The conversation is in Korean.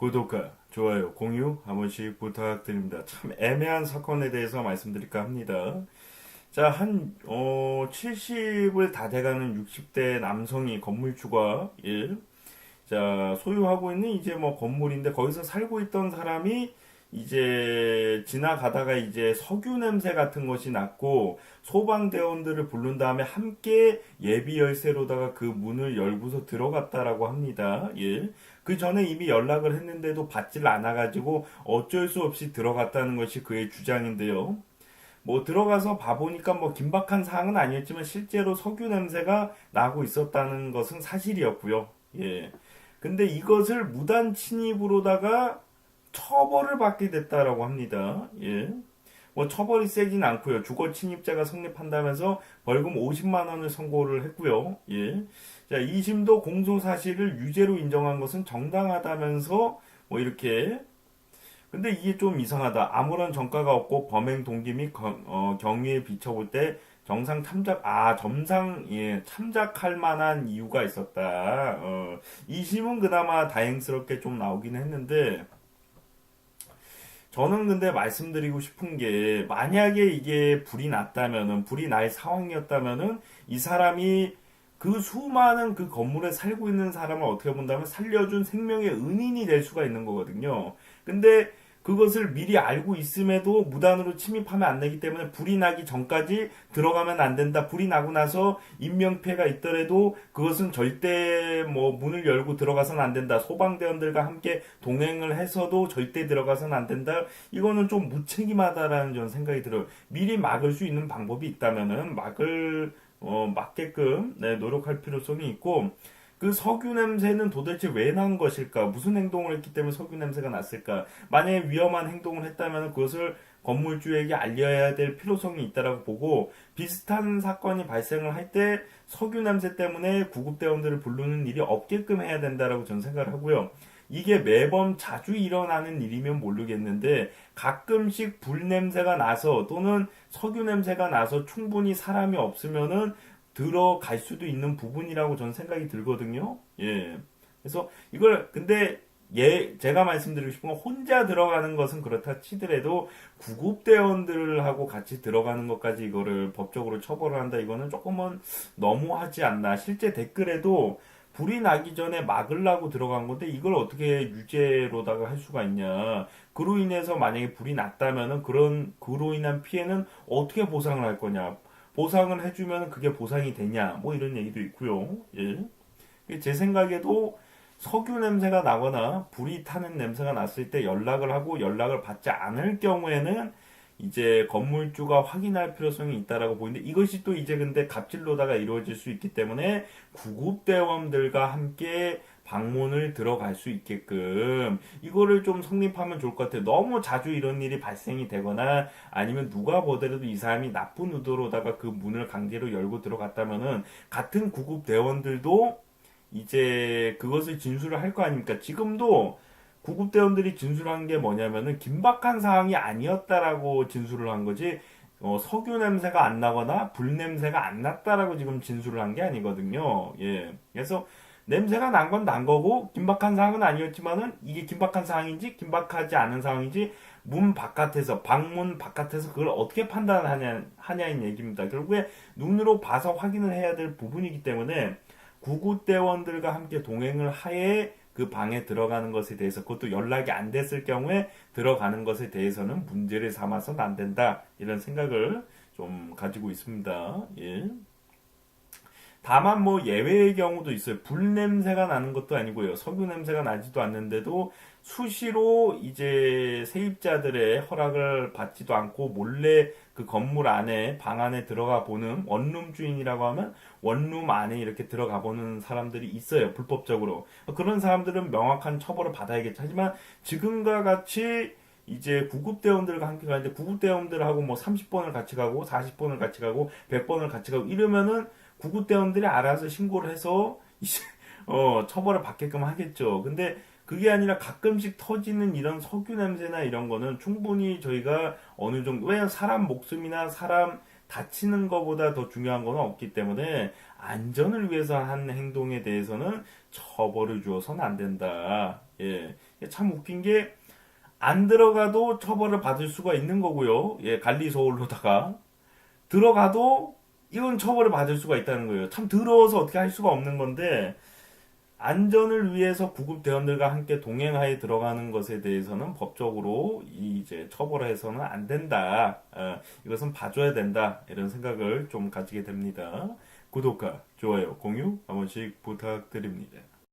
구독과 좋아요, 공유 한 번씩 부탁드립니다. 참 애매한 사건에 대해서 말씀드릴까 합니다. 자, 70을 다 돼가는 60대 남성이 건물주가 자, 소유하고 있는 이제 뭐 건물인데 거기서 살고 있던 사람이 이제 지나가다가 이제 석유 냄새 같은 것이 났고 소방대원들을 부른 다음에 함께 예비 열쇠로다가 그 문을 열고서 들어갔다라고 합니다. 예. 그 전에 이미 연락을 했는데도 받질 않아가지고 어쩔 수 없이 들어갔다는 것이 그의 주장인데요. 뭐 들어가서 봐보니까 뭐 긴박한 사항은 아니었지만 실제로 석유 냄새가 나고 있었다는 것은 사실이었고요. 예. 근데 이것을 무단 침입으로다가 처벌을 받게 됐다라고 합니다. 예. 뭐 처벌이 세진 않고요. 주거 침입죄가 성립한다면서 벌금 50만 원을 선고를 했고요. 예. 자, 2심도 공소 사실을 유죄로 인정한 것은 정당하다면서 뭐 이렇게. 근데 이게 좀 이상하다. 아무런 전과가 없고 범행 동기 및 경위에 비춰볼 때 정상 점상, 예, 참작할 만한 이유가 있었다. 2심은 그나마 다행스럽게 좀 나오긴 했는데, 저는 근데 말씀드리고 싶은 게, 만약에 이게 불이 날 상황이었다면은, 이 사람이 그 수많은 그 건물에 살고 있는 사람을 어떻게 본다면 살려준 생명의 은인이 될 수가 있는 거거든요. 근데 그것을 미리 알고 있음에도 무단으로 침입하면 안 되기 때문에 불이 나기 전까지 들어가면 안 된다. 불이 나고 나서 인명피해가 있더라도 그것은 절대 뭐 문을 열고 들어가서는 안 된다. 소방대원들과 함께 동행을 해서도 절대 들어가서는 안 된다. 이거는 좀 무책임하다라는 저는 생각이 들어요. 미리 막을 수 있는 방법이 있다면은 막게끔 노력할 필요성이 있고, 그 석유 냄새는 도대체 왜 난 것일까? 무슨 행동을 했기 때문에 석유 냄새가 났을까? 만약에 위험한 행동을 했다면 그것을 건물주에게 알려야 될 필요성이 있다라고 보고, 비슷한 사건이 발생을 할 때 석유 냄새 때문에 구급대원들을 부르는 일이 없게끔 해야 된다라고 저는 생각을 하고요. 이게 매번 자주 일어나는 일이면 모르겠는데 가끔씩 불 냄새가 나서 또는 석유 냄새가 나서 충분히 사람이 없으면은 들어갈 수도 있는 부분이라고 저는 생각이 들거든요. 예. 그래서 이걸 근데 제가 말씀드리고 싶은 건 혼자 들어가는 것은 그렇다 치더라도 구급대원들하고 같이 들어가는 것까지 이거를 법적으로 처벌을 한다. 이거는 조금은 너무하지 않나. 실제 댓글에도 불이 나기 전에 막으려고 들어간 건데 이걸 어떻게 유죄로다가 할 수가 있냐. 그로 인해서 만약에 불이 났다면은 그로 인한 피해는 어떻게 보상을 할 거냐. 보상을 해주면 그게 보상이 되냐. 뭐 이런 얘기도 있고요. 예. 제 생각에도 석유 냄새가 나거나 불이 타는 냄새가 났을 때 연락을 하고 연락을 받지 않을 경우에는 이제 건물주가 확인할 필요성이 있다라고 보이는데 이것이 또 이제 근데 갑질로다가 이루어질 수 있기 때문에 구급대원들과 함께 방문을 들어갈 수 있게끔 이거를 좀 성립하면 좋을 것 같아요. 너무 자주 이런 일이 발생이 되거나 아니면 누가 보더라도 이 사람이 나쁜 의도로다가 그 문을 강제로 열고 들어갔다면은 같은 구급대원들도 이제 그것을 진술을 할 거 아닙니까? 지금도 구급대원들이 진술한 게 뭐냐면은 긴박한 상황이 아니었다라고 진술을 한 거지 석유 냄새가 안 나거나 불 냄새가 안 났다라고 지금 진술을 한 게 아니거든요. 예. 그래서 냄새가 난 건 난 거고 긴박한 상황은 아니었지만은 이게 긴박한 상황인지 긴박하지 않은 상황인지 방문 바깥에서 그걸 어떻게 하냐는 얘기입니다. 결국에 눈으로 봐서 확인을 해야 될 부분이기 때문에 구급대원들과 함께 동행을 하에 그 방에 들어가는 것에 대해서 그것도 연락이 안 됐을 경우에 들어가는 것에 대해서는 문제를 삼아서는 안 된다. 이런 생각을 좀 가지고 있습니다. 예. 다만 뭐 예외의 경우도 있어요. 불 냄새가 나는 것도 아니고요. 석유 냄새가 나지도 않는데도 수시로 이제 세입자들의 허락을 받지도 않고 몰래 그 건물 안에 방 안에 들어가 보는 원룸 주인이라고 하면 원룸 안에 이렇게 들어가 보는 사람들이 있어요. 불법적으로. 그런 사람들은 명확한 처벌을 받아야겠죠. 하지만 지금과 같이 이제 구급대원들과 함께 가는데 구급대원들하고 뭐 30번을 같이 가고 40번을 같이 가고 100번을 같이 가고 이러면은 구급대원들이 알아서 신고를 해서 처벌을 받게끔 하겠죠. 근데 그게 아니라 가끔씩 터지는 이런 석유 냄새나 이런 거는 충분히 저희가 어느 정도, 왜 사람 목숨이나 사람 다치는 것보다 더 중요한 건 없기 때문에 안전을 위해서 한 행동에 대해서는 처벌을 주어서는 안 된다. 예. 참 웃긴 게 안 들어가도 처벌을 받을 수가 있는 거고요. 예, 관리 소홀로다가 들어가도 이건 처벌을 받을 수가 있다는 거예요. 참 더러워서 어떻게 할 수가 없는 건데 안전을 위해서 구급 대원들과 함께 동행하에 들어가는 것에 대해서는 법적으로 이제 처벌해서는 안 된다. 이것은 봐줘야 된다. 이런 생각을 좀 가지게 됩니다. 구독과 좋아요, 공유 한 번씩 부탁드립니다.